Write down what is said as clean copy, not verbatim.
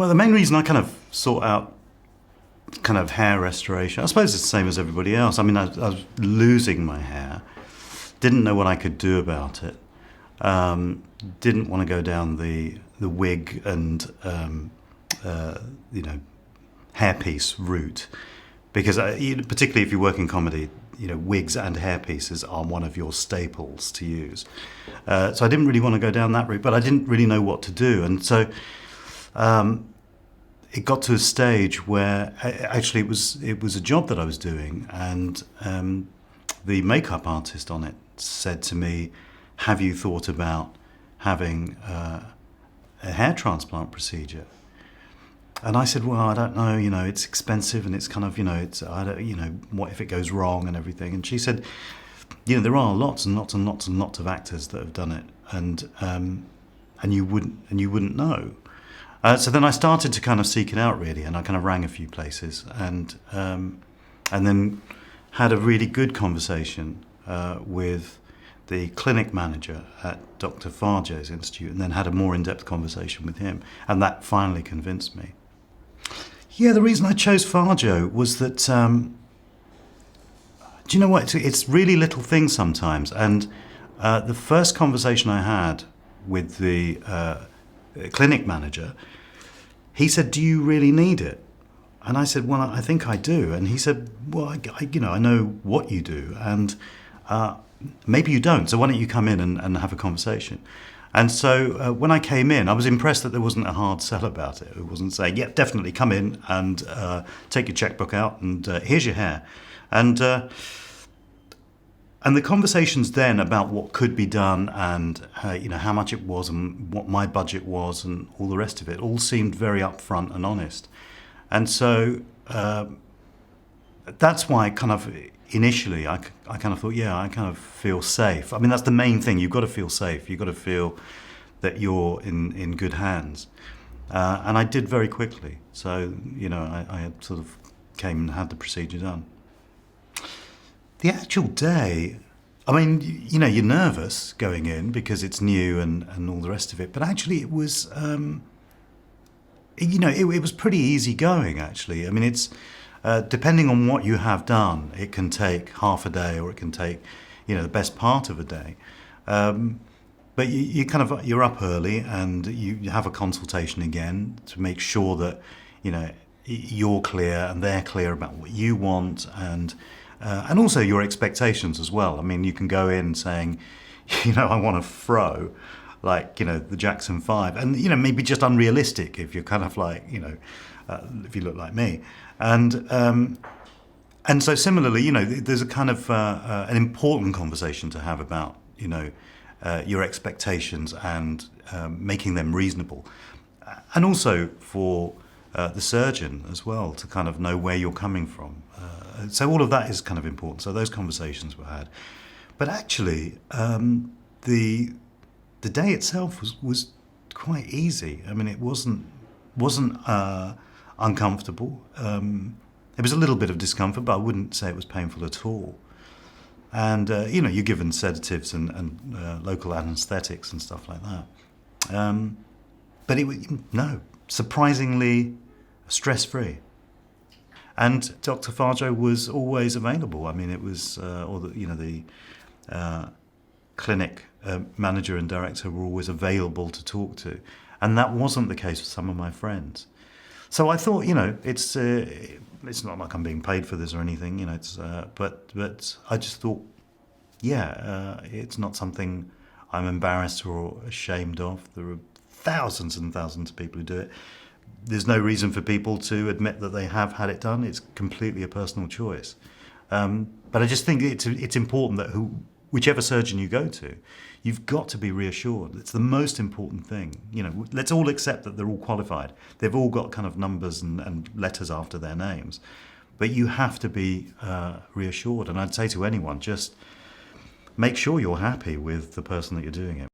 Well, the main reason I kind of sought out kind of hair restoration, I suppose it's the same as everybody else. I mean, I was losing my hair, didn't know what I could do about it, didn't want to go down the wig and hairpiece route, because particularly if you work in comedy, wigs and hairpieces are one of your staples to use. So I didn't really want to go down that route, but I didn't really know what to do, and so it got to a stage where actually it was a job that I was doing, and the makeup artist on it said to me, "Have you thought about having a hair transplant procedure?" And I said, "Well, I don't know. It's expensive, and it's kind of, what if it goes wrong and everything?" And she said, "There are lots and lots and lots and lots of actors that have done it, and you wouldn't know." So then I started to kind of seek it out, really, and I kind of rang a few places, and then had a really good conversation with the clinic manager at Dr. Farjo Hair Institute, and then had a more in-depth conversation with him, and that finally convinced me. Yeah, the reason I chose Farjo was that, do you know what, it's really little things sometimes, and the first conversation I had with the clinic manager, he said, "Do you really need it?" And I said, "Well, I think I do." And he said, "Well, I know what you do, and maybe you don't, so why don't you come in and have a conversation?" And so when I came in, I was impressed that there wasn't a hard sell about it. It wasn't saying, "Yeah, definitely come in and take your checkbook out and here's your hair." And the conversations then about what could be done and how much it was and what my budget was and all the rest of it all seemed very upfront and honest. And so that's why kind of initially I kind of thought, yeah, I kind of feel safe. I mean, that's the main thing. You've got to feel safe. You've got to feel that you're in good hands. And I did very quickly. So, I had sort of came and had the procedure done. The actual day, I mean, you're nervous going in because it's new and all the rest of it. But actually it was, it was pretty easy going, actually. I mean, it's, depending on what you have done, it can take half a day or it can take, the best part of a day. But you're up early and you have a consultation again to make sure that, you're clear and they're clear about what you want and also your expectations as well. I mean, you can go in saying, I want a fro, like, the Jackson 5, and, maybe just unrealistic if you're kind of like, if you look like me. And so similarly, there's a kind of an important conversation to have about, your expectations and making them reasonable. And also for the surgeon as well to kind of know where you're coming from. So all of that is kind of important. So those conversations were had. But actually, the day itself was quite easy. I mean, it wasn't uncomfortable. There was a little bit of discomfort, but I wouldn't say it was painful at all. And you're given sedatives and local anaesthetics and stuff like that. But surprisingly stress-free. And Dr. Farjo was always available. I mean, it was, the clinic manager and director were always available to talk to. And that wasn't the case with some of my friends. So I thought, it's not like I'm being paid for this or anything, but I just thought, it's not something I'm embarrassed or ashamed of. There are thousands and thousands of people who do it. There's no reason for people to admit that they have had it done. It's completely a personal choice. But I just think it's important that whichever surgeon you go to, you've got to be reassured. It's the most important thing. Let's all accept that they're all qualified. They've all got kind of numbers and letters after their names. But you have to be reassured. And I'd say to anyone, just make sure you're happy with the person that you're doing it